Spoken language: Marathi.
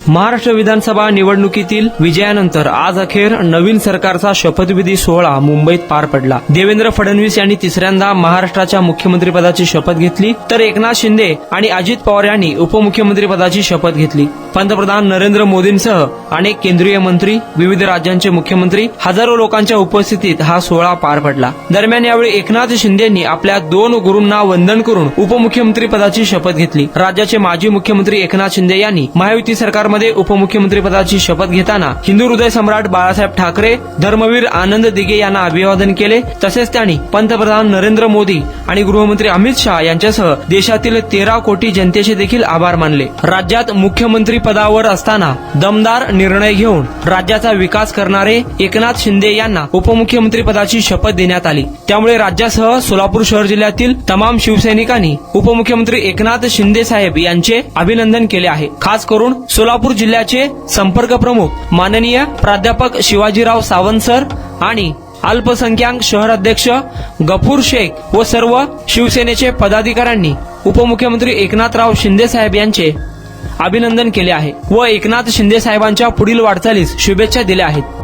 महाराष्ट्र विधानसभा निवडणुकीतील विजयानंतर आज अखेर नवीन सरकारचा शपथविधी सोहळा मुंबईत पार पडला। देवेंद्र फडणवीस यांनी तिसऱ्यांदा महाराष्ट्राच्या मुख्यमंत्रीपदाची शपथ घेतली, तर एकनाथ शिंदे आणि अजित पवार यांनी उपमुख्यमंत्रीपदाची शपथ घेतली। पंतप्रधान नरेंद्र मोदींसह अनेक केंद्रीय मंत्री, विविध राज्यांचे मुख्यमंत्री, हजारो लोकांच्या उपस्थितीत हा सोहळा पार पडला। दरम्यान यावेळी एकनाथ शिंदेंनी आपल्या 2 गुरूंना वंदन करून उपमुख्यमंत्रीपदाची शपथ घेतली। राज्याचे माजी मुख्यमंत्री एकनाथ शिंदे यांनी महायुती सरकारमध्ये उपमुख्यमंत्रीपदाची शपथ घेताना हिंदू हृदय सम्राट बाळासाहेब ठाकरे, धर्मवीर आनंद दिघे यांना अभिवादन केले। तसेच त्यांनी पंतप्रधान नरेंद्र मोदी आणि गृहमंत्री अमित शहा यांच्यासह देशातील 13 कोटी जनतेचे देखील आभार मानले। राज्यात मुख्यमंत्री पदावर असताना दमदार निर्णय घेऊन राज्याचा विकास करणारे एकनाथ शिंदे यांना उपमुख्यमंत्री पदाची शपथ देण्यात आली। त्यामुळे राज्यासह सोलापूर शहर जिल्ह्यातील तमाम शिवसैनिकांनी उपमुख्यमंत्री एकनाथ शिंदे साहेब यांचे अभिनंदन केले आहे। खास करून सोलापूर जिल्ह्याचे संपर्क प्रमुख माननीय प्राध्यापक शिवाजीराव सावंत सर आणि अल्पसंख्याक शहर अध्यक्ष गफूर शेख व सर्व शिवसेनेचे पदाधिकाऱ्यांनी उपमुख्यमंत्री एकनाथराव शिंदे साहेब यांचे अभिनंदन केले आहे व एकनाथ शिंदे साहेबांच्या पुढील वाटचालीस शुभेच्छा दिल्या आहेत।